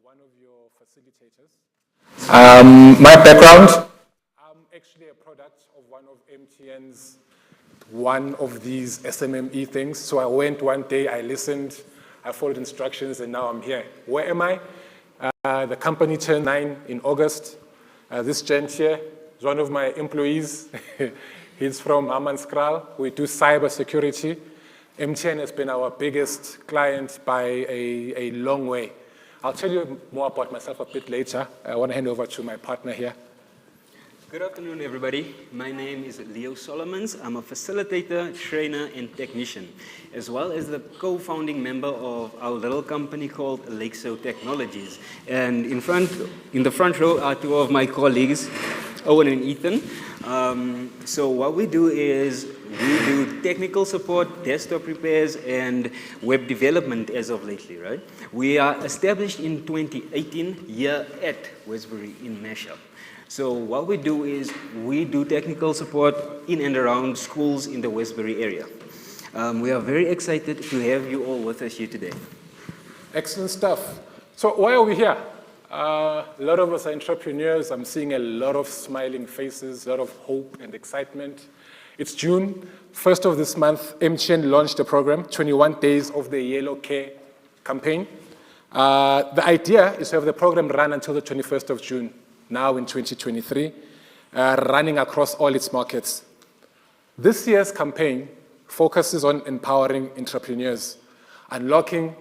one of your facilitators. My background, I'm actually a product of one of MTN's, one of these SMME things. So I went one day, I listened, I followed instructions, and now I'm here. Where am I? The company turned 9 in August. This gent here is one of my employees. He's from Amanskral. We do cyber security. MTN has been our biggest client by a long way. I'll tell you more about myself a bit later. I want to hand over to my partner here. Good afternoon, everybody. My name is Leo Solomons. I'm a facilitator, trainer, and technician, as well as the co-founding member of our little company called Lakeside Technologies. And in the front row are two of my colleagues, Owen and Ethan. So what we do is we do technical support, desktop repairs, and web development as of lately, right? We are established in 2018 here at Westbury in Mashup. So what we do is we do technical support in and around schools in the Westbury area. We are very excited to have you all with us here today. Excellent stuff. So why are we here? A lot of us are entrepreneurs. I'm seeing a lot of smiling faces, a lot of hope and excitement. It's June 1st of this month. MTN launched a program, 21 Days of the Yellow Care campaign. The idea is to have the program run until the 21st of June, now in 2023, running across all its markets. This year's campaign focuses on empowering entrepreneurs, unlocking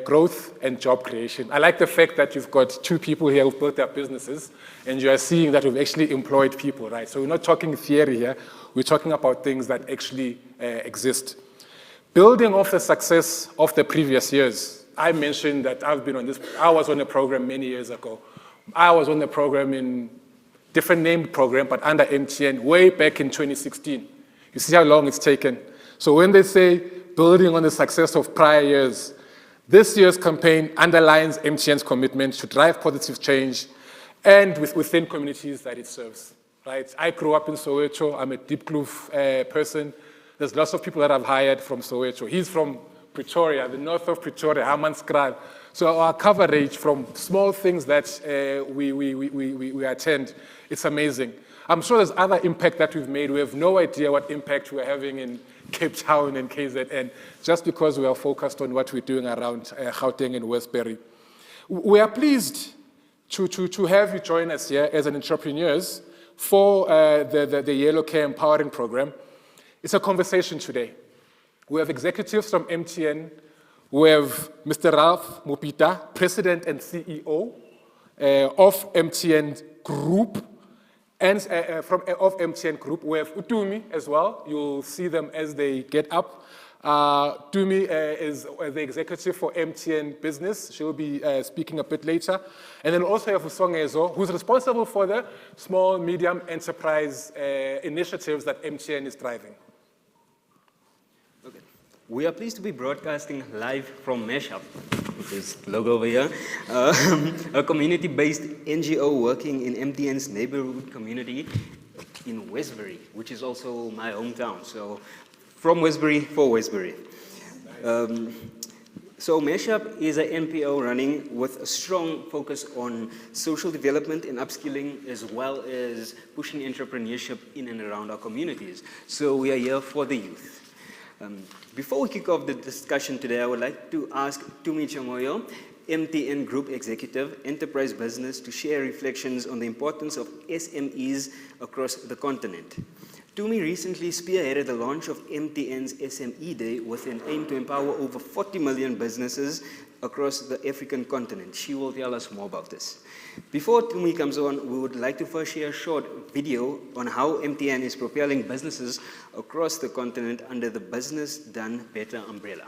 growth and job creation. I like the fact that you've got two people here who've built their businesses, and you are seeing that we've actually employed people, right? So we're not talking theory here, we're talking about things that actually exist. Building off the success of the previous years, I mentioned that I was on a program many years ago. I was on the program in different named program, but under MTN way back in 2016. You see how long it's taken. So when they say building on the success of prior years, this year's campaign underlines MTN's commitment to drive positive change and within communities that it serves, right? I grew up in Soweto. I'm a Diepkloof person. There's lots of people that I've hired from Soweto. He's from Pretoria, the north of Pretoria, Hammanskraal. So our coverage from small things that we attend, it's amazing. I'm sure there's other impact that we've made. We have no idea what impact we're having in Cape Town and KZN, just because we are focused on what we're doing around Gauteng and Westbury. We are pleased to have you join us here as an entrepreneurs for the Yellow Care Empowering Program. It's a conversation today. We have executives from MTN. We have Mr. Ralph Mupita, President and CEO of MTN Group. And of MTN Group, we have Utumi as well. You'll see them as they get up. Tumi is the executive for MTN Business. She'll be speaking a bit later. And then also have Usongezo, who's responsible for the small, medium enterprise initiatives that MTN is driving. Okay. We are pleased to be broadcasting live from Mashup, which is the logo over here, a community-based NGO working in MTN's neighborhood community in Westbury, which is also my hometown. So from Westbury for Westbury. So Mashup is an NPO running with a strong focus on social development and upskilling, as well as pushing entrepreneurship in and around our communities. So we are here for the youth. Before we kick off the discussion today, I would like to ask Tumi Chamoyo, MTN Group Executive, Enterprise Business, to share reflections on the importance of SMEs across the continent. Tumi recently spearheaded the launch of MTN's SME Day with an aim to empower over 40 million businesses across the African continent. She will tell us more about this. Before Tumi comes on, we would like to first share a short video on how MTN is propelling businesses across the continent under the Business Done Better umbrella.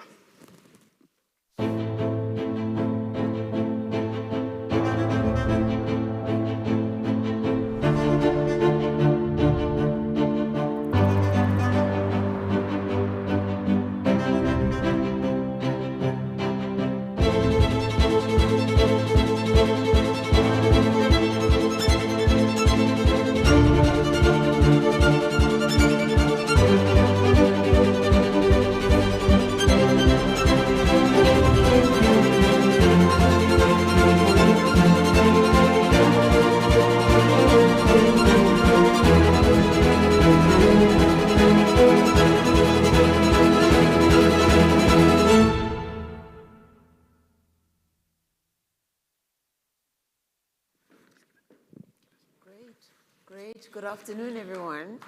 Good afternoon, everyone.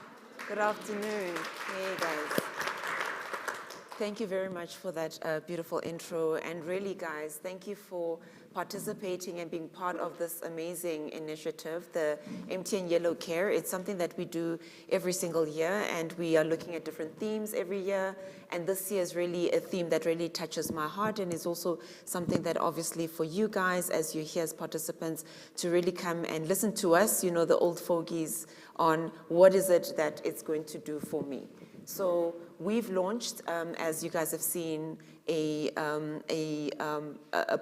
Good afternoon. Hey, guys. Thank you very much for that beautiful intro. And really, guys, thank you for participating and being part of this amazing initiative, the MTN Yellow Care. It's something that we do every single year, and we are looking at different themes every year. And this year is really a theme that really touches my heart, and is also something that obviously for you guys, as you're here as participants, to really come and listen to us, you know, the old fogies, on what is it that it's going to do for me. So we've launched, as you guys have seen, a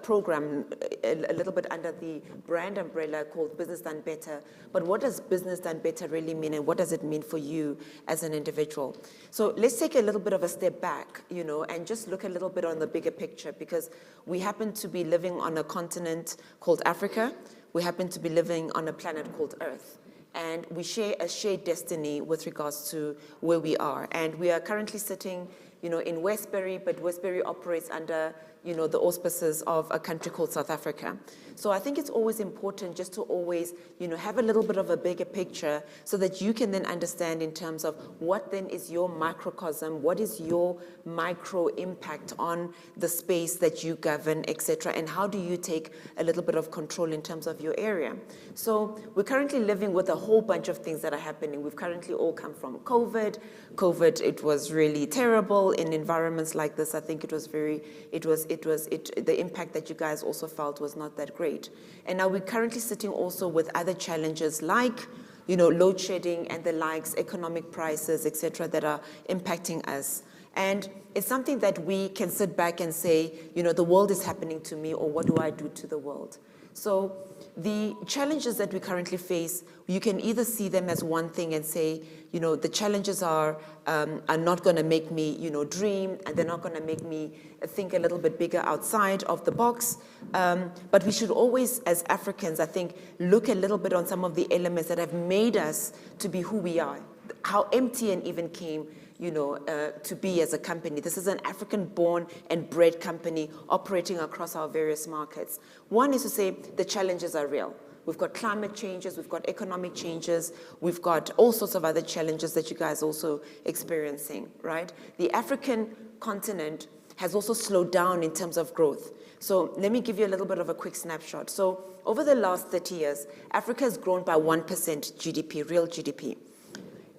program a little bit under the brand umbrella called Business Done Better. But what does Business Done Better really mean, and what does it mean for you as an individual? So let's take a little bit of a step back, you know, and just look a little bit on the bigger picture, because we happen to be living on a continent called Africa. We happen to be living on a planet called Earth. And we share a shared destiny with regards to where we are. And we are currently sitting, you know, in Westbury, but Westbury operates under, you know, the auspices of a country called South Africa. So I think it's always important just to always, you know, have a little bit of a bigger picture so that you can then understand in terms of what then is your microcosm, what is your micro impact on the space that you govern, etc., and how do you take a little bit of control in terms of your area. So we're currently living with a whole bunch of things that are happening. We've currently all come from COVID. COVID, it was really terrible in environments like this. I think it was the impact that you guys also felt was not that great. And now we're currently sitting also with other challenges like, you know, load shedding and the likes, economic prices, etc., that are impacting us. And it's something that we can sit back and say, you know, the world is happening to me, or what do I do to the world? So the challenges that we currently face, you can either see them as one thing and say, you know, the challenges are not going to make me, you know, dream, and they're not going to make me think a little bit bigger outside of the box. But we should always, as Africans, I think, look a little bit on some of the elements that have made us to be who we are, how MTN even came, you know, to be as a company. This is an African-born and bred company operating across our various markets. One is to say the challenges are real. We've got climate changes, we've got economic changes, we've got all sorts of other challenges that you guys are also experiencing, right? The African continent has also slowed down in terms of growth. So let me give you a little bit of a quick snapshot. So over the last 30 years, Africa has grown by 1% GDP, real GDP.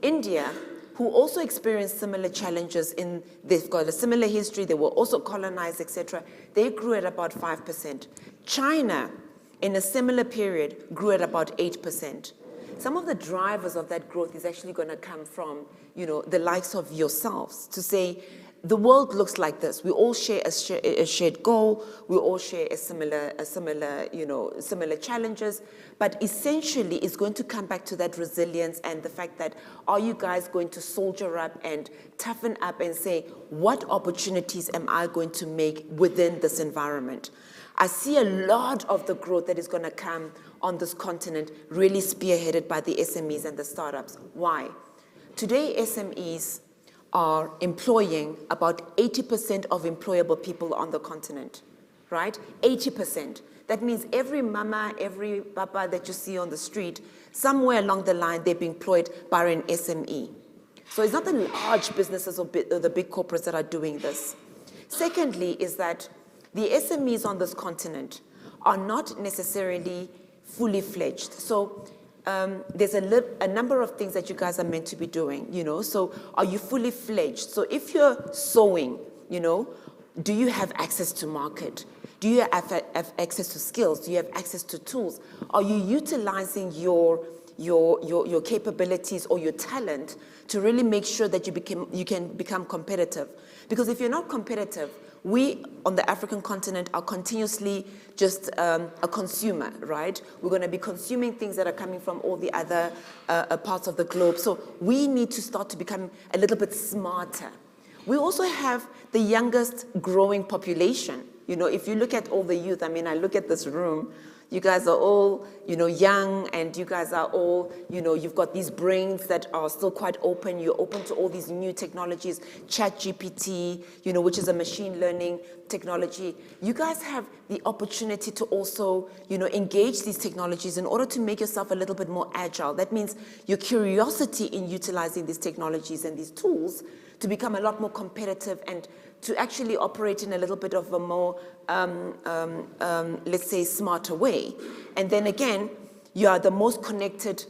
India, who also experienced similar challenges, they've got a similar history, they were also colonized, etc., they grew at about 5%. China, in a similar period, grew at about 8%. Some of the drivers of that growth is actually going to come from, you know, the likes of yourselves, to say, the world looks like this. We all share a shared goal. We all share similar challenges. But essentially, it's going to come back to that resilience and the fact that, are you guys going to soldier up and toughen up and say, what opportunities am I going to make within this environment? I see a lot of the growth that is going to come on this continent really spearheaded by the SMEs and the startups. Why? Today, SMEs are employing about 80% of employable people on the continent, right? 80%. That means every mama, every papa that you see on the street, somewhere along the line, they're being employed by an SME. So it's not the large businesses or the big corporates that are doing this. Secondly, is that the SMEs on this continent are not necessarily fully fledged. So there's a number of things that you guys are meant to be doing, you know. So are you fully fledged? So if you're sewing, you know, do you have access to market? Do you have access to skills? Do you have access to tools? Are you utilizing your capabilities or your talent to really make sure that you can become competitive? Because if you're not competitive, we on the African continent are continuously just a consumer, right? We're going to be consuming things that are coming from all the other parts of the globe. So we need to start to become a little bit smarter. We also have the youngest growing population. You know, if you look at all the youth, I mean, I look at this room, You guys are all, young, and you guys are all, you've got these brains that are still quite open. You're open to all these new technologies, ChatGPT, which is a machine learning technology. You guys have the opportunity to also, engage these technologies in order to make yourself a little bit more agile. That means your curiosity in utilizing these technologies and these tools to become a lot more competitive and to actually operate in a little bit of a more, let's say, smarter way. And then again, you are the most connected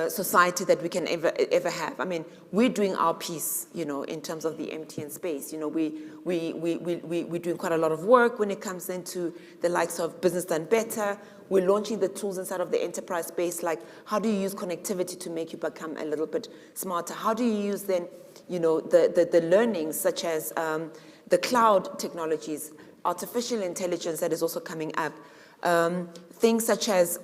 society that we can ever have. I mean, we're doing our piece, in terms of the MTN space. We're doing quite a lot of work when it comes into the likes of Business Done Better. We're launching the tools inside of the enterprise space, like how do you use connectivity to make you become a little bit smarter? How do you use then, the learnings such as the cloud technologies, artificial intelligence that is also coming up, things such as,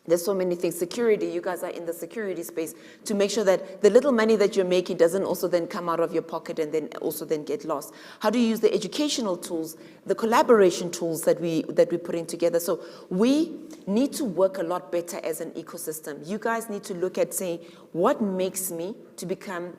there's so many things. Security, you guys are in the security space to make sure that the little money that you're making doesn't also then come out of your pocket and then also then get lost. How do you use the educational tools, the collaboration tools that we're putting together? So we need to work a lot better as an ecosystem. You guys need to look at saying, what makes me to become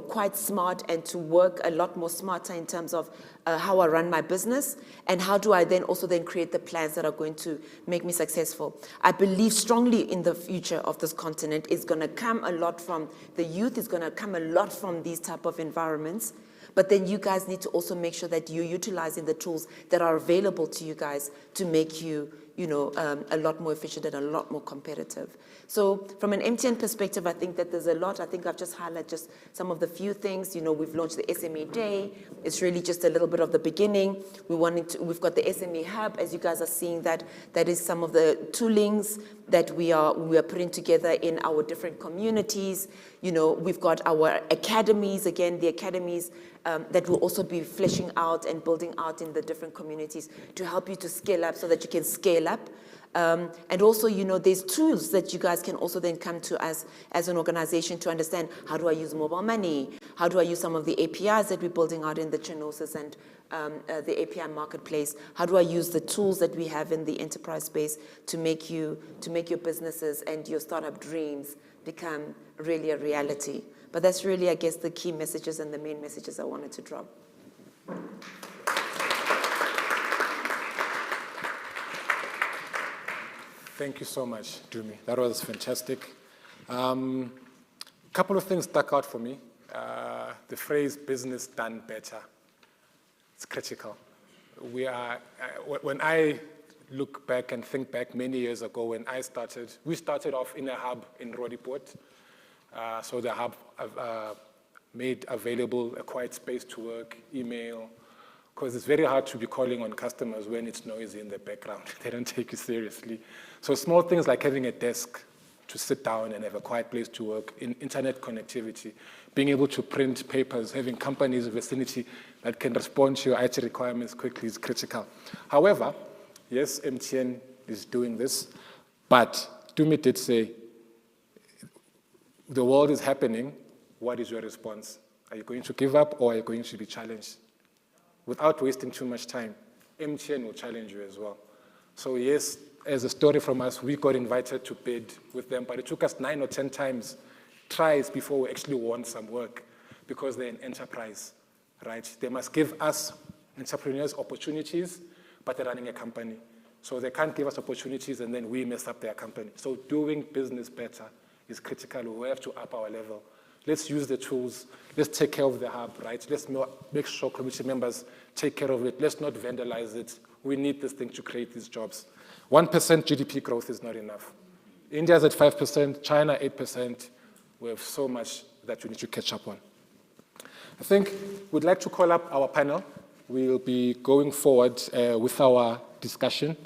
quite smart and to work a lot more smarter in terms of how I run my business, and how do I then also then create the plans that are going to make me successful. I believe strongly in the future of this continent. It's going to come a lot from the youth. It's going to come a lot from these type of environments. But then you guys need to also make sure that you're utilizing the tools that are available to you guys to make you a lot more efficient and a lot more competitive. So from an MTN perspective, I think that there's a lot. I think I've just highlighted just some of the few things. We've launched the SME Day. It's really just a little bit of the beginning. We've got the SME Hub, as you guys are seeing that is some of the toolings that we are putting together in our different communities. We've got our academies, again, the academies that will also be fleshing out and building out in the different communities to help you to scale up so that you can scale up. And also, there's tools that you guys can also then come to as an organization to understand, how do I use mobile money? How do I use some of the APIs that we're building out in the Chinosis and the API marketplace? How do I use the tools that we have in the enterprise space to make your businesses and your startup dreams become really a reality? But that's really, I guess, the key messages and the main messages I wanted to drop. Thank you so much, Dumi. That was fantastic. Couple of things stuck out for me. The phrase "business done better." It's critical. When I look back and think back many years ago when we started off in a hub in Roodepoort. So the hub made available a quiet space to work, email, because it's very hard to be calling on customers when it's noisy in the background. They don't take you seriously. So small things like having a desk to sit down and have a quiet place to work, in internet connectivity, being able to print papers, having companies in the vicinity that can respond to your IT requirements quickly is critical. However, yes, MTN is doing this, but Dumi did say, the world is happening, what is your response? Are you going to give up or are you going to be challenged? Without wasting too much time, MTN will challenge you as well. So yes, as a story from us, we got invited to bid with them, but it took us 9 or 10 tries before we actually won some work, because they're an enterprise, right? They must give us entrepreneurs opportunities, but they're running a company. So they can't give us opportunities and then we mess up their company. So doing business better is critical. We have to up our level. Let's use the tools. Let's take care of the hub, right? Let's make sure community members take care of it. Let's not vandalize it. We need this thing to create these jobs. 1% GDP growth is not enough. India's at 5%, China 8%. We have so much that we need to catch up on. I think we'd like to call up our panel. We'll be going forward with our discussion.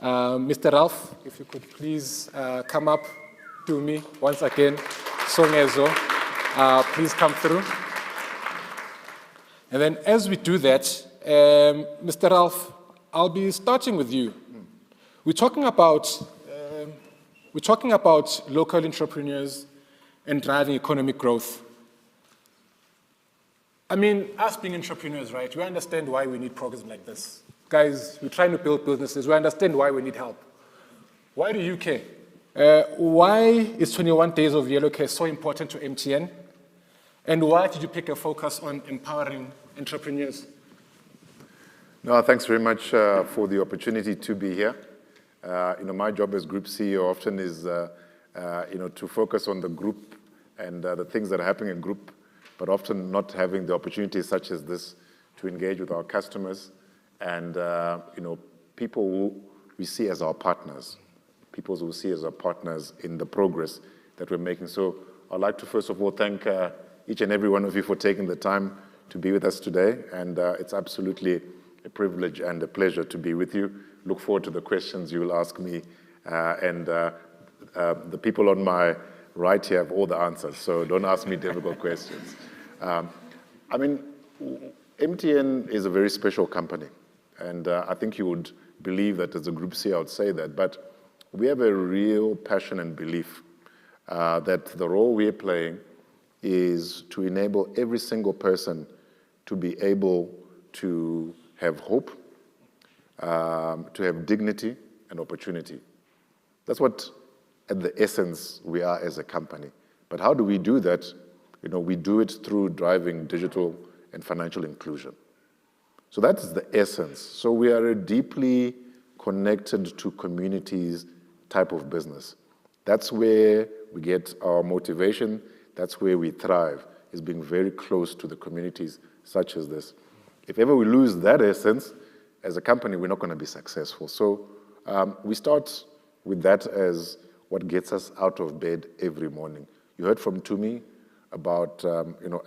Mr. Ralph, if you could please come up to me once again. Songezo, please come through. And then as we do that, Mr. Ralph, I'll be starting with you. We're talking about local entrepreneurs and driving economic growth. I mean, us being entrepreneurs, right, we understand why we need programs like this. Guys, we're trying to build businesses. We understand why we need help. Why do you care? Why is 21 days of yellow care so important to MTN? And why did you pick a focus on empowering entrepreneurs? No, thanks very much for the opportunity to be here. My job as Group CEO often is, to focus on the group and the things that are happening in group, but often not having the opportunities such as this to engage with our customers and, people who we see as our partners, people who we see as our partners in the progress that we're making. So I'd like to first of all thank each and every one of you for taking the time to be with us today. And it's absolutely a privilege and a pleasure to be with you. Look forward to the questions you will ask me. The people on my right here have all the answers, so don't ask me difficult questions. MTN is a very special company. And I think you would believe that as a Group CEO, I would say that. But we have a real passion and belief that the role we're playing is to enable every single person to be able to have hope, to have dignity and opportunity. That's what, at the essence, we are as a company. But how do we do that? We do it through driving digital and financial inclusion. So that's the essence. So we are a deeply connected to communities type of business. That's where we get our motivation. That's where we thrive, is being very close to the communities such as this. If ever we lose that essence, as a company, we're not going to be successful. So we start with that as what gets us out of bed every morning. You heard from Tumi about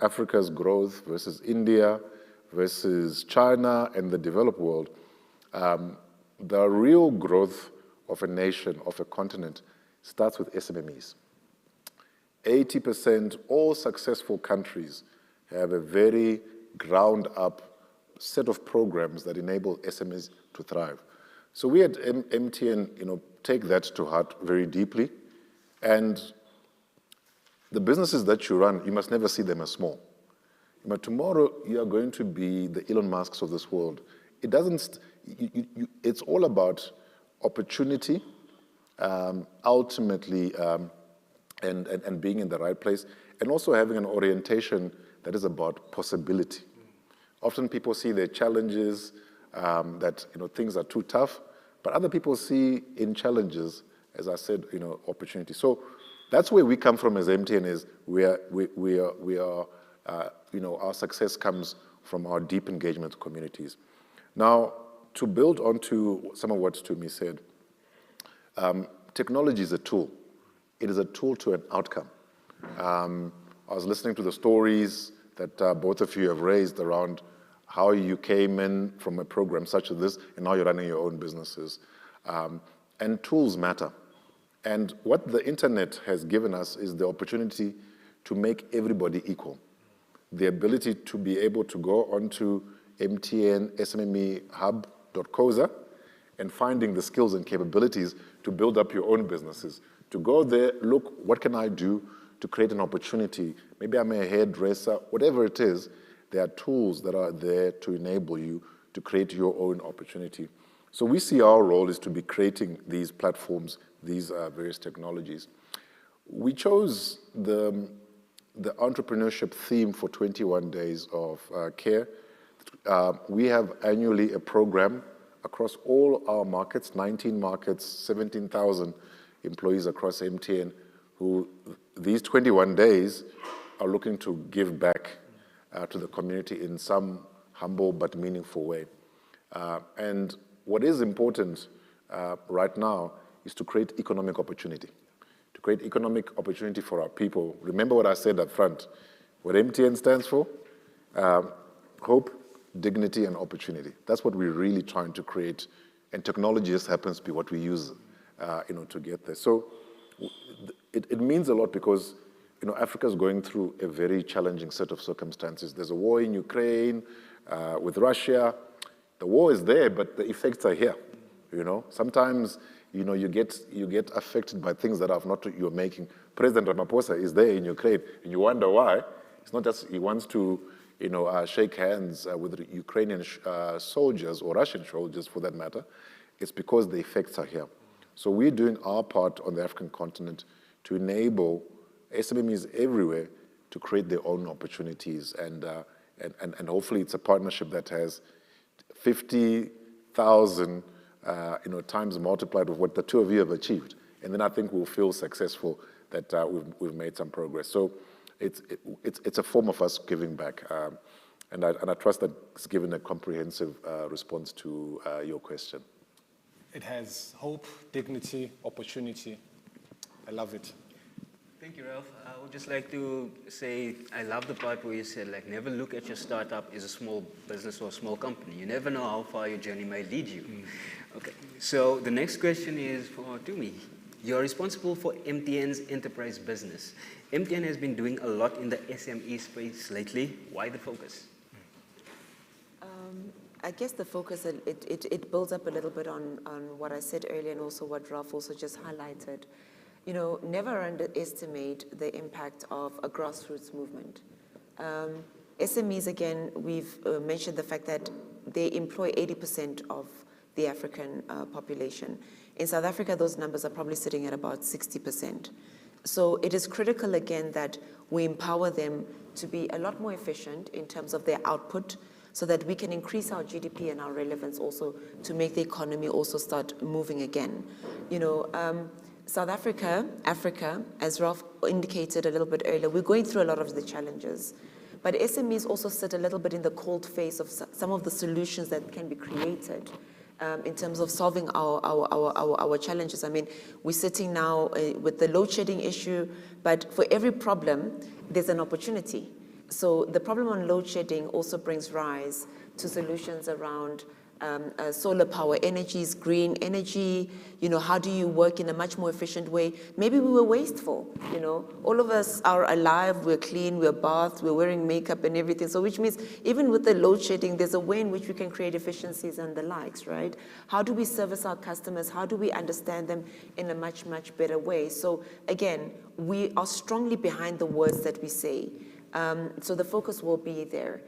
Africa's growth versus India versus China and the developed world. The real growth of a nation, of a continent, starts with SMMEs. 80% all successful countries have a very ground-up set of programs that enable SMEs to thrive. So we at MTN, take that to heart very deeply. And the businesses that you run, you must never see them as small. But tomorrow, you are going to be the Elon Musks of this world. It doesn't, it's all about opportunity, ultimately, and being in the right place, and also having an orientation that is about possibility. Often people see their challenges, that things are too tough, but other people see in challenges, as I said, opportunity. So that's where we come from as MTN. Is we are our success comes from our deep engagement with communities. Now, to build onto some of what Tumi said, technology is a tool. It is a tool to an outcome. I was listening to the stories that both of you have raised around how you came in from a program such as this, and now you're running your own businesses. And tools matter. And what the internet has given us is the opportunity to make everybody equal. The ability to be able to go onto MTN SMME Hub.coza and finding the skills and capabilities to build up your own businesses. To go there, look, what can I do to create an opportunity? Maybe I'm a hairdresser, whatever it is, there are tools that are there to enable you to create your own opportunity. So we see our role is to be creating these platforms, these various technologies. We chose the entrepreneurship theme for 21 days of care. We have annually a program across all our markets, 19 markets, 17,000 employees across MTN, who these 21 days are looking to give back to the community in some humble but meaningful way. And what is important right now is to create economic opportunity. To create economic opportunity for our people. Remember what I said up front. What MTN stands for? Hope, dignity, and opportunity. That's what we're really trying to create. And technology just happens to be what we use to get there. So it means a lot because Africa is going through a very challenging set of circumstances. There's a war in Ukraine with Russia. The war is there, but the effects are here. Sometimes you get affected by things that are not you're making. President Ramaphosa is there in Ukraine, and you wonder why. It's not just he wants to shake hands with Ukrainian soldiers or Russian soldiers for that matter, it's because the effects are here. So we're doing our part on the African continent to enable SMEs everywhere to create their own opportunities. And hopefully it's a partnership that has 50,000 times multiplied with what the two of you have achieved. And then I think we'll feel successful that we've made some progress. So it's a form of us giving back. And I trust that it's given a comprehensive response to your question. It has hope, dignity, opportunity. I love it. Thank you, Ralph. I would just like to say I love the part where you said, like, never look at your startup as a small business or a small company. You never know how far your journey may lead you. Okay, so the next question is for Tumi. You're responsible for MTN's enterprise business. MTN has been doing a lot in the SME space lately. Why the focus? I guess the focus, it builds up a little bit on what I said earlier and also what Ralph also just highlighted. Never underestimate the impact of a grassroots movement. SMEs, again, we've mentioned the fact that they employ 80% of the African population. In South Africa, those numbers are probably sitting at about 60%. So it is critical, again, that we empower them to be a lot more efficient in terms of their output so that we can increase our GDP and our relevance also to make the economy also start moving again. South Africa, as Ralph indicated a little bit earlier, we're going through a lot of the challenges. But SMEs also sit a little bit in the cold face of some of the solutions that can be created in terms of solving our challenges. I mean, we're sitting now with the load shedding issue, but for every problem, there's an opportunity. So the problem on load shedding also brings rise to solutions around solar power energies, green energy. How do you work in a much more efficient way? Maybe we were wasteful. All of us are alive, we're clean, we're bathed, we're wearing makeup and everything. So which means even with the load shedding, there's a way in which we can create efficiencies and the likes, right? How do we service our customers? How do we understand them in a much, much better way? So again, we are strongly behind the words that we say. So the focus will be there.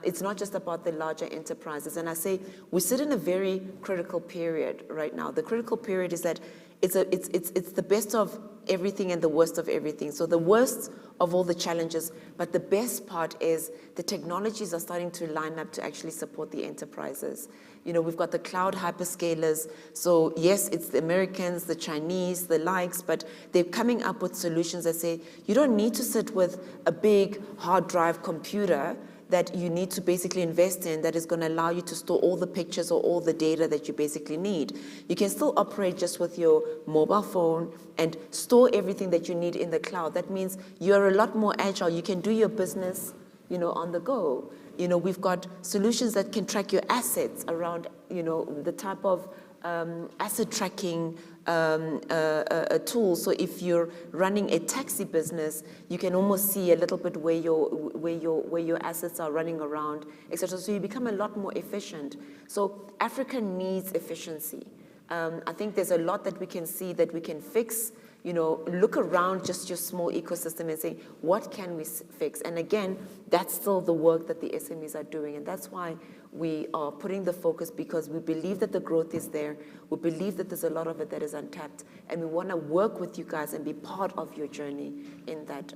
It's not just about the larger enterprises. And I say we sit in a very critical period right now. The critical period is that it's the best of everything and the worst of everything. So the worst of all the challenges, but the best part is the technologies are starting to line up to actually support the enterprises. We've got the cloud hyperscalers. So yes, it's the Americans, the Chinese, the likes, but they're coming up with solutions that say, you don't need to sit with a big hard drive computer that you need to basically invest in that is going to allow you to store all the pictures or all the data that you basically need. You can still operate just with your mobile phone and store everything that you need in the cloud. That means you're a lot more agile. You can do your business, on the go. We've got solutions that can track your assets around, the type of asset tracking tool. So if you're running a taxi business, you can almost see a little bit where your assets are running around, etc. So you become a lot more efficient. So Africa needs efficiency. I think there's a lot that we can see that we can fix. Look around just your small ecosystem and say, what can we fix? And again, that's still the work that the SMEs are doing. And that's why we are putting the focus, because we believe that the growth is there. We believe that there's a lot of it that is untapped. And we want to work with you guys and be part of your journey in that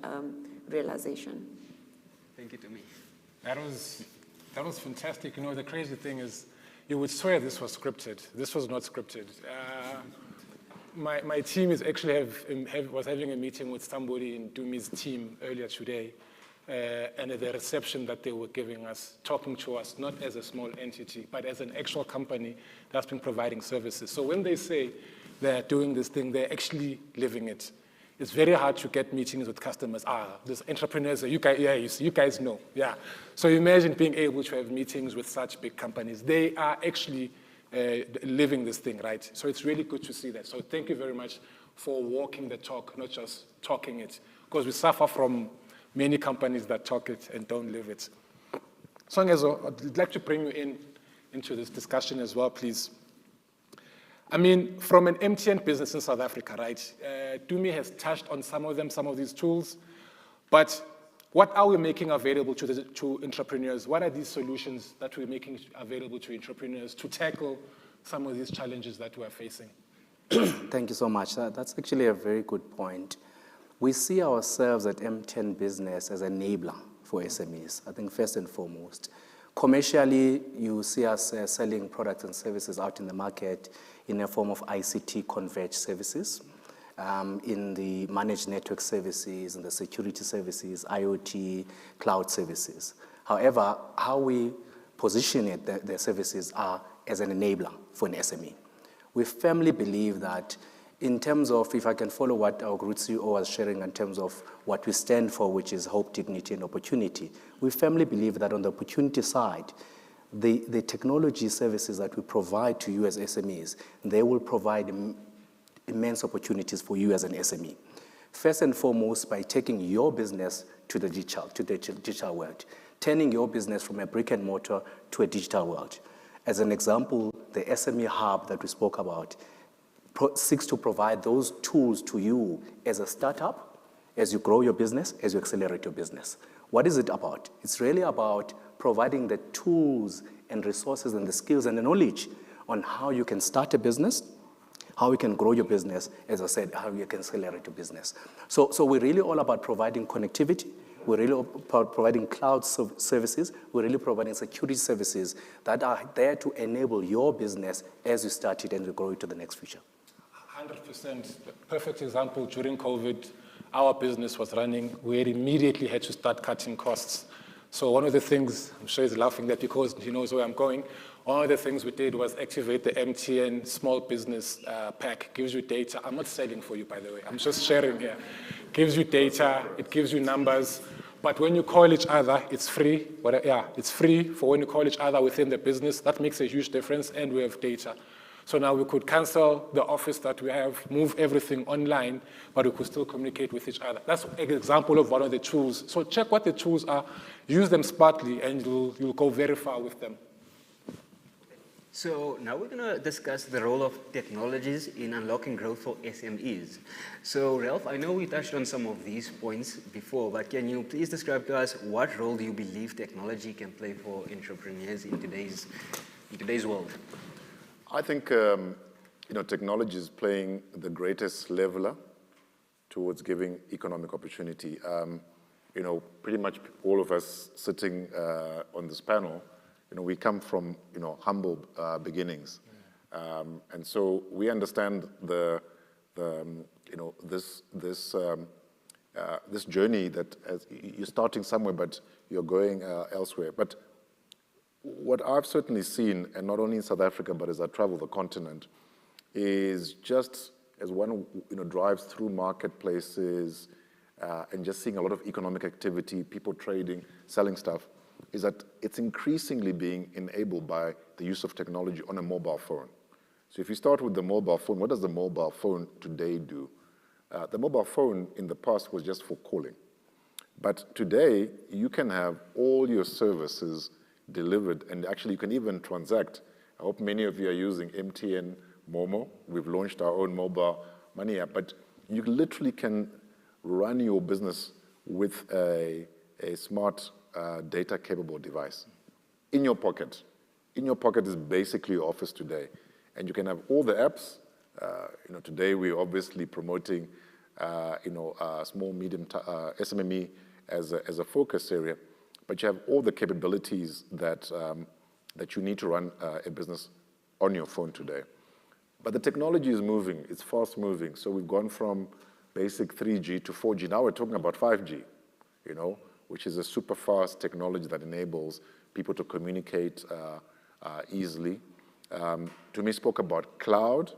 realization. Thank you, Tumi. That was fantastic. The crazy thing is, you would swear this was scripted. This was not scripted. My team is actually was having a meeting with somebody in Tumi's team earlier today, and at the reception that they were giving us, talking to us, not as a small entity, but as an actual company that's been providing services. So when they say they're doing this thing, they're actually living it. It's very hard to get meetings with customers. These entrepreneurs, you guys know. Yeah. So imagine being able to have meetings with such big companies. They are actually living this thing, right? So it's really good to see that. So thank you very much for walking the talk, not just talking it, because we suffer from many companies that talk it and don't live it. Songezo, I'd like to bring you into this discussion as well, please. I mean, from an MTN business in South Africa, right? Tumi has touched on some of these tools, but what are we making available to entrepreneurs? What are these solutions that we're making available to entrepreneurs to tackle some of these challenges that we are facing? Thank you so much. That's actually a very good point. We see ourselves at MTN Business as an enabler for SMEs, I think first and foremost. Commercially, you see us selling products and services out in the market in a form of ICT converged services, in the managed network services, in the security services, IoT, cloud services. However, how we position it, the services are as an enabler for an SME. We firmly believe that in terms of, if I can follow what our group CEO was sharing in terms of what we stand for, which is hope, dignity, and opportunity, we firmly believe that on the opportunity side, the technology services that we provide to you as SMEs, they will provide immense opportunities for you as an SME. First and foremost, by taking your business to the digital world, turning your business from a brick and mortar to a digital world. As an example, the SME hub that we spoke about seeks to provide those tools to you as a startup, as you grow your business, as you accelerate your business. What is it about? It's really about providing the tools and resources and the skills and the knowledge on how you can start a business, how you can grow your business, as I said, how you can accelerate your business. So we're really all about providing connectivity. We're really providing cloud services. We're really providing security services that are there to enable your business as you start it and you grow it to the next future. 100%. Perfect example, during COVID, our business was running. We immediately had to start cutting costs. So one of the things, I'm sure he's laughing at because he knows where I'm going, one of the things we did was activate the MTN small business pack. Gives you data. I'm not selling for you, by the way. I'm just sharing here. Gives you data. It gives you numbers. But when you call each other, it's free. It's free for when you call each other within the business. That makes a huge difference, and we have data. So now we could cancel the office that we have, move everything online, but we could still communicate with each other. That's an example of one of the tools. So check what the tools are, use them smartly, and you'll go very far with them. So now we're going to discuss the role of technologies in unlocking growth for SMEs. So Ralph, I know we touched on some of these points before, but can you please describe to us what role do you believe technology can play for entrepreneurs in today's world? I think technology is playing the greatest leveler towards giving economic opportunity. Pretty much all of us sitting on this panel, we come from humble beginnings, and so we understand this journey that as you're starting somewhere, but you're going elsewhere. But what I've certainly seen, and not only in South Africa, but as I travel the continent, is just as one drives through marketplaces and just seeing a lot of economic activity, people trading, selling stuff, is that it's increasingly being enabled by the use of technology on a mobile phone. So if you start with the mobile phone, what does the mobile phone today do? The mobile phone in the past was just for calling. But today, you can have all your services delivered, and actually you can even transact. I hope many of you are using MTN Momo. We've launched our own mobile money app, but you literally can run your business with a smart data-capable device in your pocket. In your pocket is basically your office today, and you can have all the apps. Today we're obviously promoting, small, medium, SMME as a focus area, but you have all the capabilities that you need to run a business on your phone today. But the technology is moving; it's fast moving. So we've gone from basic 3G to 4G. Now we're talking about 5G, which is a super fast technology that enables people to communicate easily. Tumi spoke about cloud.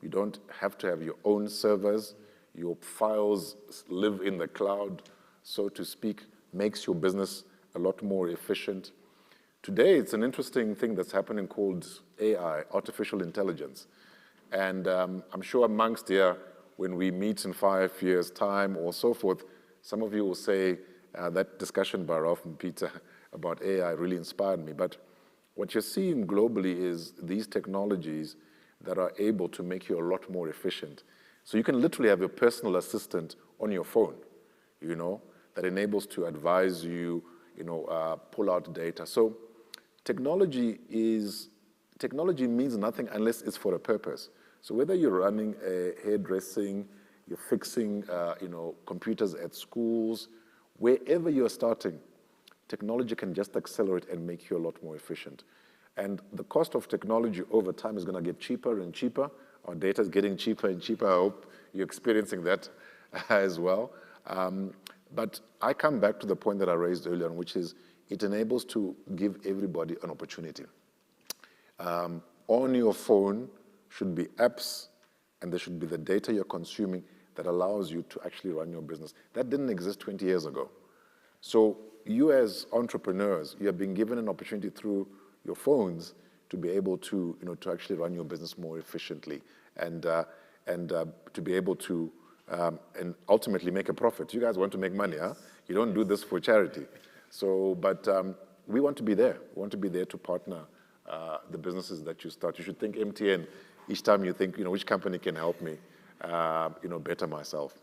You don't have to have your own servers. Your files live in the cloud, so to speak, makes your business a lot more efficient. Today, it's an interesting thing that's happening called AI, artificial intelligence. And I'm sure amongst here, when we meet in 5 years' time or so forth, some of you will say, that discussion by Ralph and Mupita about AI really inspired me. But what you're seeing globally is these technologies that are able to make you a lot more efficient. So you can literally have your personal assistant on your phone, that enables to advise you, pull out data. So technology means nothing unless it's for a purpose. So whether you're running a hairdressing, you're fixing, computers at schools, wherever you're starting, technology can just accelerate and make you a lot more efficient. And the cost of technology over time is going to get cheaper and cheaper. Our data is getting cheaper and cheaper. I hope you're experiencing that as well. But I come back to the point that I raised earlier, which is it enables to give everybody an opportunity. On your phone should be apps, and there should be the data you're consuming that allows you to actually run your business. That didn't exist 20 years ago. So you as entrepreneurs, you have been given an opportunity through your phones to be able to, to actually run your business more efficiently and to be able to and ultimately make a profit. You guys want to make money, huh? You don't do this for charity. So, but we want to be there. We want to be there to partner the businesses that you start. You should think MTN each time you think, which company can help me, better myself.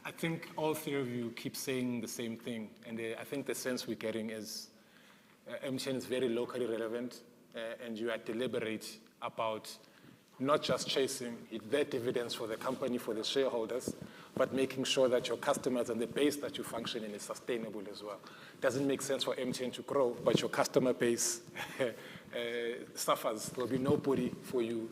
I think all three of you keep saying the same thing, and I think the sense we're getting is MTN is very locally relevant, and you are deliberate about not just chasing their dividends for the company, for the shareholders, but making sure that your customers and the base that you function in is sustainable as well. It doesn't make sense for MTN to grow, but your customer base suffers. There'll be nobody for you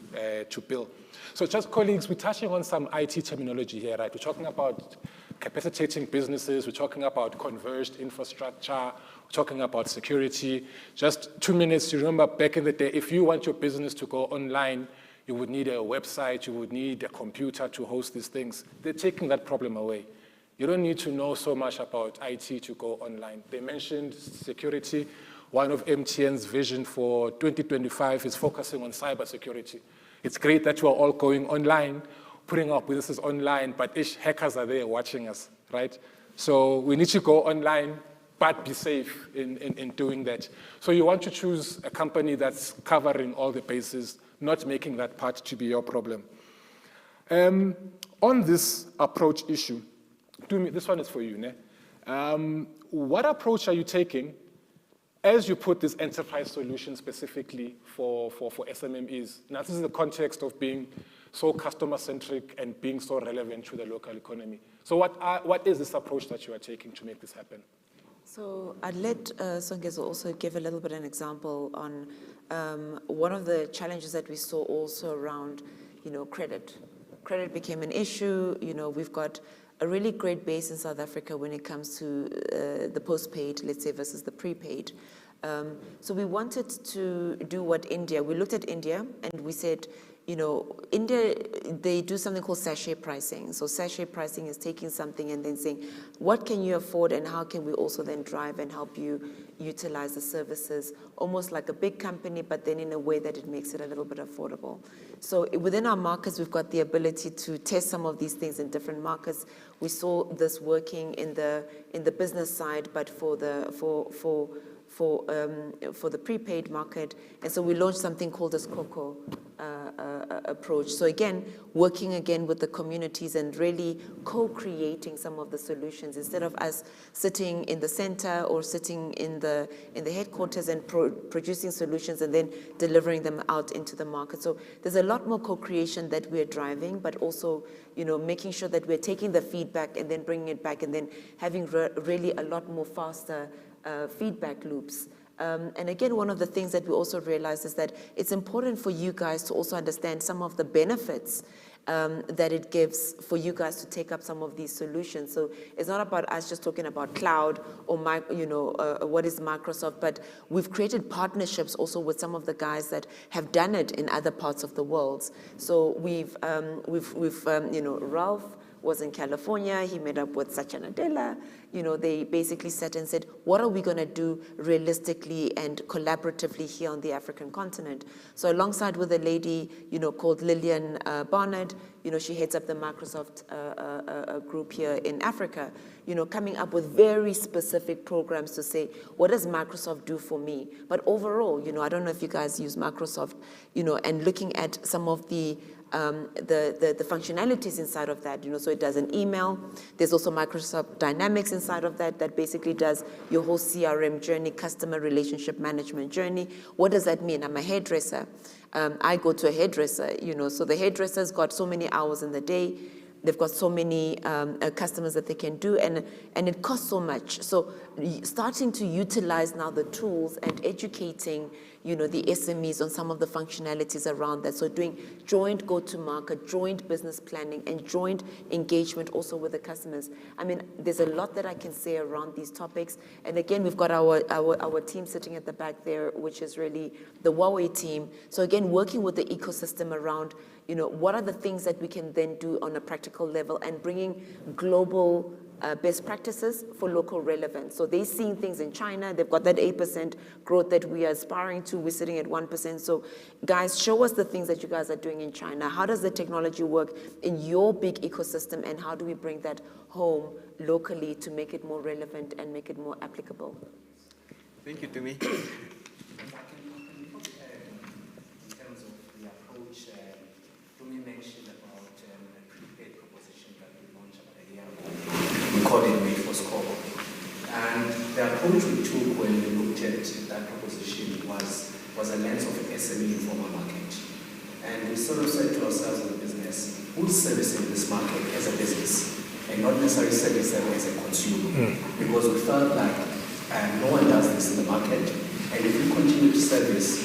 to bill. So just colleagues, we're touching on some IT terminology here, right? We're talking about capacitating businesses, we're talking about converged infrastructure, we're talking about security. Just 2 minutes, you remember back in the day, if you want your business to go online, you would need a website, you would need a computer to host these things. They're taking that problem away. You don't need to know so much about IT to go online. They mentioned security. One of MTN's vision for 2025 is focusing on cybersecurity. It's great that you are all going online, putting our businesses online, but hackers are there watching us, right? So we need to go online, but be safe in doing that. So you want to choose a company that's covering all the bases, not making that part to be your problem. On this approach issue, this one is for you, ne? What approach are you taking as you put this enterprise solution specifically for SMMEs? Now, this is the context of being so customer-centric and being so relevant to the local economy. So what is this approach that you are taking to make this happen? So I'd let Songezo also give a little bit an example on one of the challenges that we saw also around, credit. Credit became an issue. We've got a really great base in South Africa when it comes to the postpaid, let's say, versus the prepaid. So we wanted to do what we looked at India and we said, India, they do something called sachet pricing. So sachet pricing is taking something and then saying, what can you afford and how can we also then drive and help you utilize the services, almost like a big company, but then in a way that it makes it a little bit affordable. So within our markets, we've got the ability to test some of these things in different markets. We saw this working in the business side, but for the prepaid market. And so we launched something called this COCO approach. So again, working again with the communities and really co-creating some of the solutions instead of us sitting in the center or sitting in the headquarters and producing solutions and then delivering them out into the market. So there's a lot more co-creation that we're driving, but also, making sure that we're taking the feedback and then bringing it back and then having really a lot more faster feedback loops. And again, one of the things that we also realized is that it's important for you guys to also understand some of the benefits that it gives for you guys to take up some of these solutions. So it's not about us just talking about cloud or what is Microsoft, but we've created partnerships also with some of the guys that have done it in other parts of the world. So we've Ralph was in California, he met up with Satya Nadella. They basically sat and said, what are we going to do realistically and collaboratively here on the African continent? So alongside with a lady, called Lillian Barnard, she heads up the Microsoft group here in Africa, coming up with very specific programs to say, what does Microsoft do for me? But overall, I don't know if you guys use Microsoft, and looking at some of the the functionalities inside of that, so it does an email. There's also Microsoft Dynamics inside of that basically does your whole CRM journey, customer relationship management journey. What does that mean? I'm a hairdresser. I go to a hairdresser, so the hairdresser's got so many hours in the day. They've got so many customers that they can do, and it costs so much. So starting to utilize now the tools and educating, the SMEs on some of the functionalities around that. So doing joint go-to-market, joint business planning, and joint engagement also with the customers. I mean, there's a lot that I can say around these topics. And again, we've got our team sitting at the back there, which is really the Huawei team. So again, working with the ecosystem around, what are the things that we can then do on a practical level and bringing global best practices for local relevance. So they're seeing things in China. They've got that 8% growth that we are aspiring to. We're sitting at 1%. So guys, show us the things that you guys are doing in China. How does the technology work in your big ecosystem, and how do we bring that home locally to make it more relevant and make it more applicable? Thank you, Tumi. You mentioned about a prepaid proposition that we launched about a year ago. We called it Made for Score. And the approach we took when we looked at that proposition was a lens of SME informal market. And we sort of said to ourselves as a business, who's servicing this market as a business and not necessarily service them as a consumer? Because we felt like no one does this in the market. And if we continue to service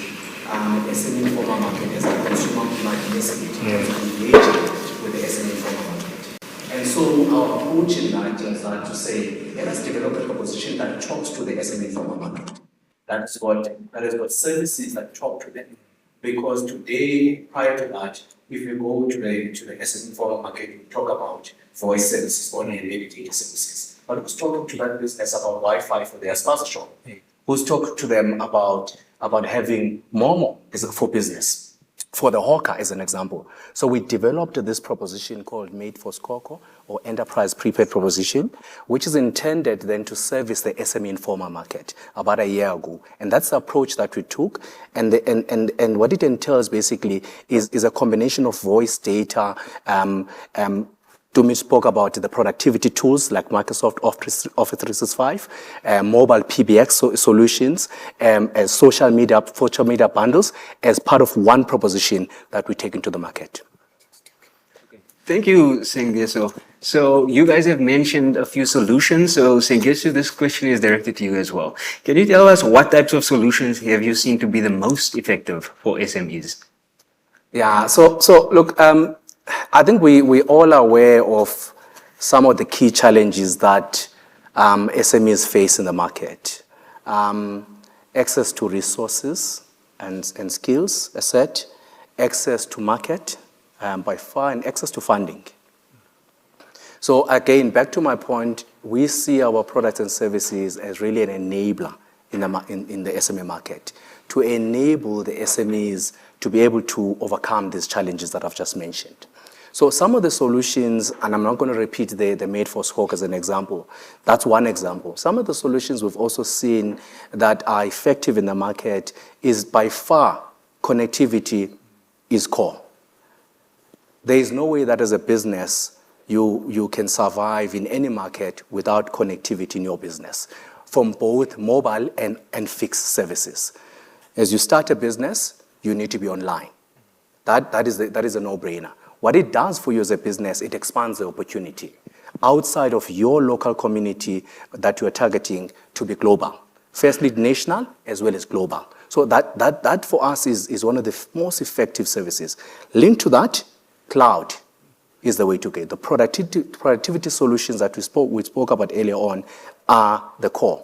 SME informal market as a consumer might miss it in terms of engaging with the SME informal market. And so our approach in that is to say, let us develop a proposition that talks to the SME informal market. That is what services that talk to them. Because today, prior to that, if you go to the SME informal market, you talk about voice services only and maybe data services. But who's talking to that business about Wi-Fi for their sponsor shop? Who's talking to them about having Momo for business, for the hawker as an example. So we developed this proposition called Made for Score, or Enterprise Prepaid Proposition, which is intended then to service the SME informal market about a year ago. And that's the approach that we took. And what it entails basically is a combination of voice, data, Tumi spoke about the productivity tools like Microsoft Office 365, mobile PBX solutions, social media bundles as part of one proposition that we take into the market. Thank you, Sengeso. So you guys have mentioned a few solutions. So Sengeso, this question is directed to you as well. Can you tell us what types of solutions have you seen to be the most effective for SMEs? Yeah, so look, I think we all are aware of some of the key challenges that SMEs face in the market. Access to resources and skills, asset, access to market by far, and access to funding. So again, back to my point, we see our products and services as really an enabler in the SME market to enable the SMEs to be able to overcome these challenges that I've just mentioned. So some of the solutions, and I'm not going to repeat the Made for Score as an example, that's one example. Some of the solutions we've also seen that are effective in the market is by far connectivity is core. There is no way that as a business you can survive in any market without connectivity in your business, from both mobile and fixed services. As you start a business, you need to be online. That is a no-brainer. What it does for you as a business, it expands the opportunity outside of your local community that you are targeting to be global. Firstly, national as well as global. So that for us is one of the most effective services. Linked to that, cloud is the way to go. The productivity solutions that we spoke about earlier on are the core.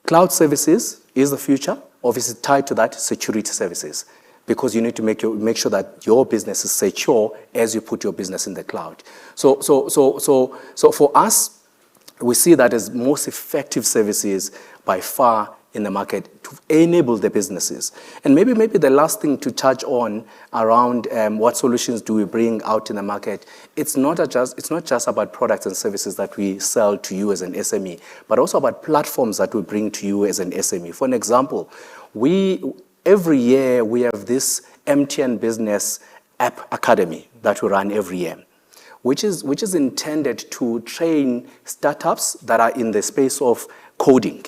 Cloud services is the future. Obviously tied to that, security services, because you need to make sure that your business is secure as you put your business in the cloud. So for us, we see that as most effective services by far in the market to enable the businesses. And maybe the last thing to touch on around what solutions do we bring out in the market, it's not just about products and services that we sell to you as an SME, but also about platforms that we bring to you as an SME. For an example, every year we have this MTN business App Academy that we run every year, which is intended to train startups that are in the space of coding.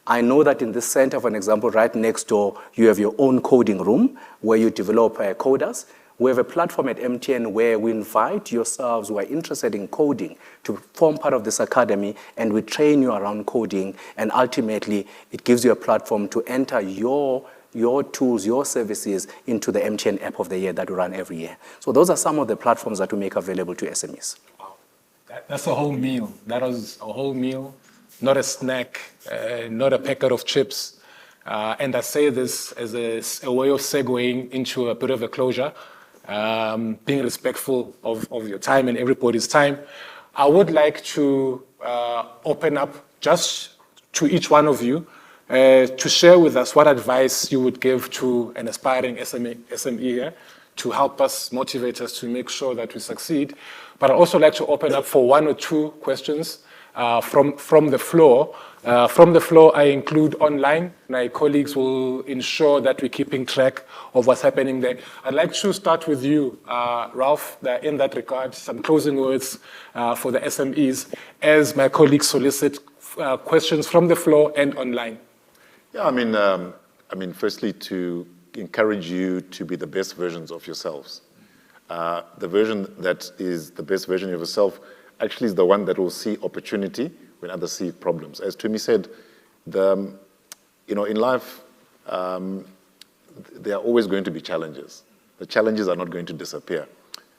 I know that in this center, for an example, right next door, you have your own coding room where you develop coders. We have a platform at MTN where we invite yourselves who are interested in coding to form part of this academy, and we train you around coding, and ultimately it gives you a platform to enter your tools, your services into the MTN App of the Year that we run every year. So those are some of the platforms that we make available to SMEs. Wow. That's a whole meal. That was a whole meal, not a snack, not a packet of chips. And I say this as a way of segueing into a bit of a closure. Being respectful of your time and everybody's time. I would like to open up just to each one of you to share with us what advice you would give to an aspiring SME here to help us, motivate us to make sure that we succeed. But I'd also like to open up for one or two questions from the floor. From the floor, I include online. My colleagues will ensure that we're keeping track of what's happening there. I'd like to start with you, Ralph, in that regard, some closing words for the SMEs as my colleagues solicit questions from the floor and online. Yeah, I mean, firstly, to encourage you to be the best versions of yourselves. The version that is the best version of yourself actually is the one that will see opportunity when others see problems. As Tumi said, in life, there are always going to be challenges. The challenges are not going to disappear.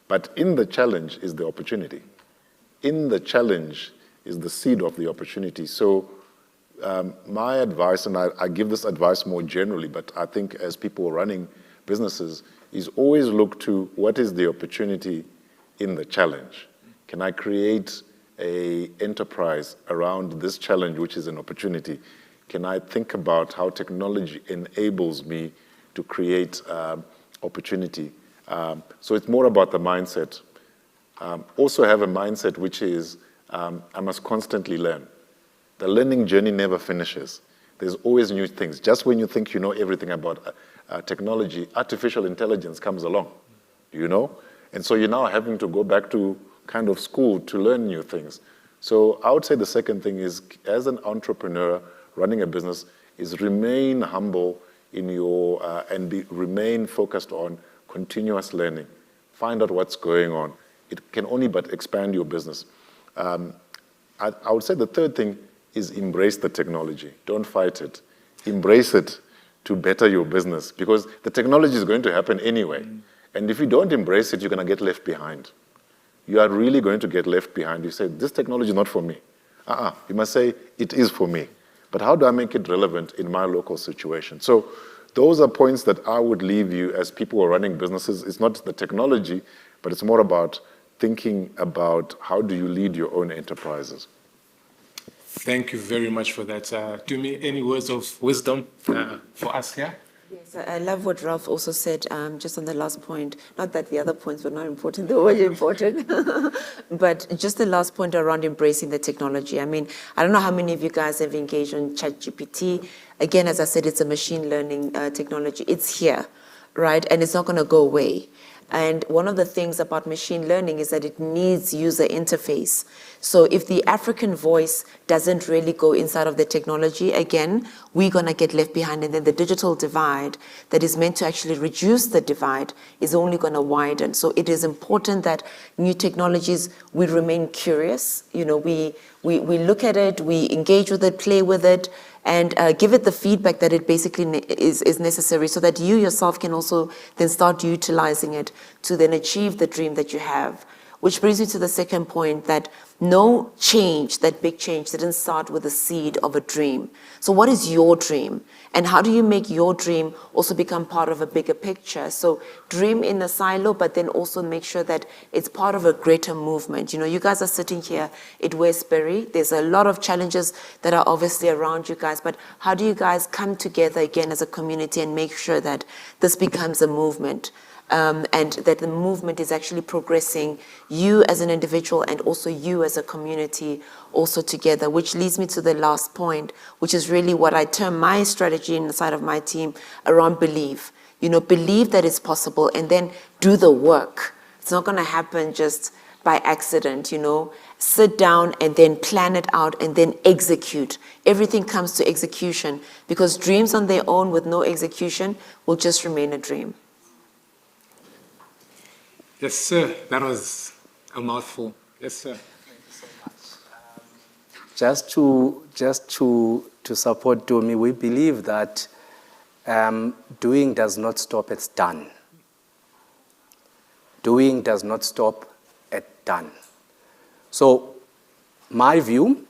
But in the challenge is the opportunity. In the challenge is the seed of the opportunity. So my advice, and I give this advice more generally, but I think as people running businesses, is always look to what is the opportunity in the challenge. Can I create an enterprise around this challenge, which is an opportunity? Can I think about how technology enables me to create opportunity? So it's more about the mindset. Also have a mindset which is, I must constantly learn. The learning journey never finishes. There's always new things. Just when you think you know everything about technology, artificial intelligence comes along, And so you're now having to go back to kind of school to learn new things. So I would say the second thing is, as an entrepreneur running a business, is remain humble in your, remain focused on continuous learning. Find out what's going on. It can only but expand your business. I would say the third thing is embrace the technology. Don't fight it. Embrace it to better your business, because the technology is going to happen anyway. And if you don't embrace it, you're going to get left behind. You are really going to get left behind. You say, this technology is not for me. You must say, it is for me. But how do I make it relevant in my local situation? So those are points that I would leave you as people who are running businesses. It's not the technology, but it's more about thinking about how do you lead your own enterprises. Thank you very much for that. Tumi, any words of wisdom for us here? Yes, I love what Ralph also said, just on the last point. Not that the other points were not important, they were important. But just the last point around embracing the technology. I mean, I don't know how many of you guys have engaged on ChatGPT. Again, as I said, it's a machine learning technology. It's here, right? And it's not going to go away. And one of the things about machine learning is that it needs user interface. So if the African voice doesn't really go inside of the technology, again, we're going to get left behind. And then the digital divide that is meant to actually reduce the divide is only going to widen. So it is important that new technologies, we remain curious. We look at it, we engage with it, play with it, and give it the feedback that it basically is necessary, so that you yourself can also then start utilizing it to then achieve the dream that you have. Which brings me to the second point, that no change, that big change, didn't start with the seed of a dream. So what is your dream? And how do you make your dream also become part of a bigger picture? So dream in a silo, but then also make sure that it's part of a greater movement. You guys are sitting here at Westbury. There's a lot of challenges that are obviously around you guys, but how do you guys come together again as a community and make sure that this becomes a movement? And that the movement is actually progressing you as an individual and also you as a community also together, which leads me to the last point, which is really what I term my strategy inside of my team around belief. Believe that it's possible, and then do the work. It's not going to happen just by accident, Sit down and then plan it out and then execute. Everything comes to execution, because dreams on their own with no execution will just remain a dream. Yes, sir. That was a mouthful. Yes, sir. Just to support Domi, we believe that doing does not stop at done. Doing does not stop at done. So my view,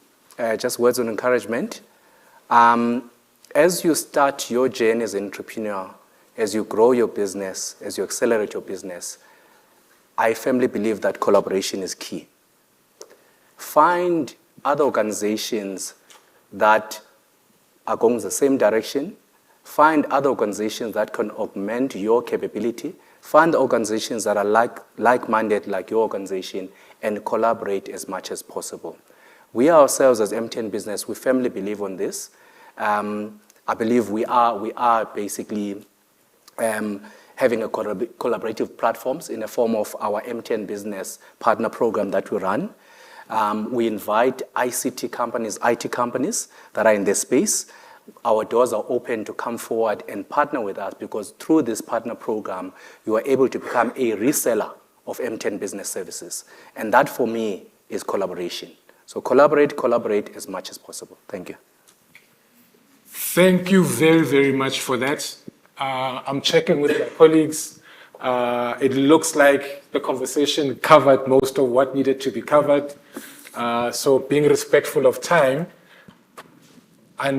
just words of encouragement, as you start your journey as an entrepreneur, as you grow your business, as you accelerate your business, I firmly believe that collaboration is key. Find other organizations that are going the same direction. Find other organizations that can augment your capability. Find organizations that are like-minded like your organization, and collaborate as much as possible. We ourselves as MTN Business, we firmly believe on this. I believe we are basically having a collaborative platforms in the form of our MTN Business Partner Program that we run. We invite ICT companies, IT companies that are in this space. Our doors are open to come forward and partner with us, because through this partner program, you are able to become a reseller of MTN Business Services. And that, for me, is collaboration. So collaborate as much as possible. Thank you. Thank you very, very much for that. I'm checking with my colleagues. It looks like the conversation covered most of what needed to be covered. So being respectful of time, I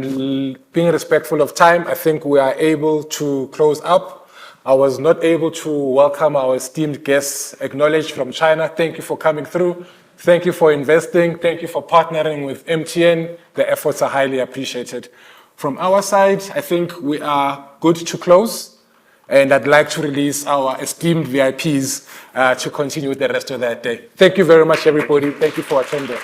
think we are able to close up. I was not able to welcome our esteemed guests, acknowledged from China. Thank you for coming through. Thank you for investing. Thank you for partnering with MTN. The efforts are highly appreciated. From our side, I think we are good to close. And I'd like to release our esteemed VIPs to continue the rest of that day. Thank you very much, everybody. Thank you for attending.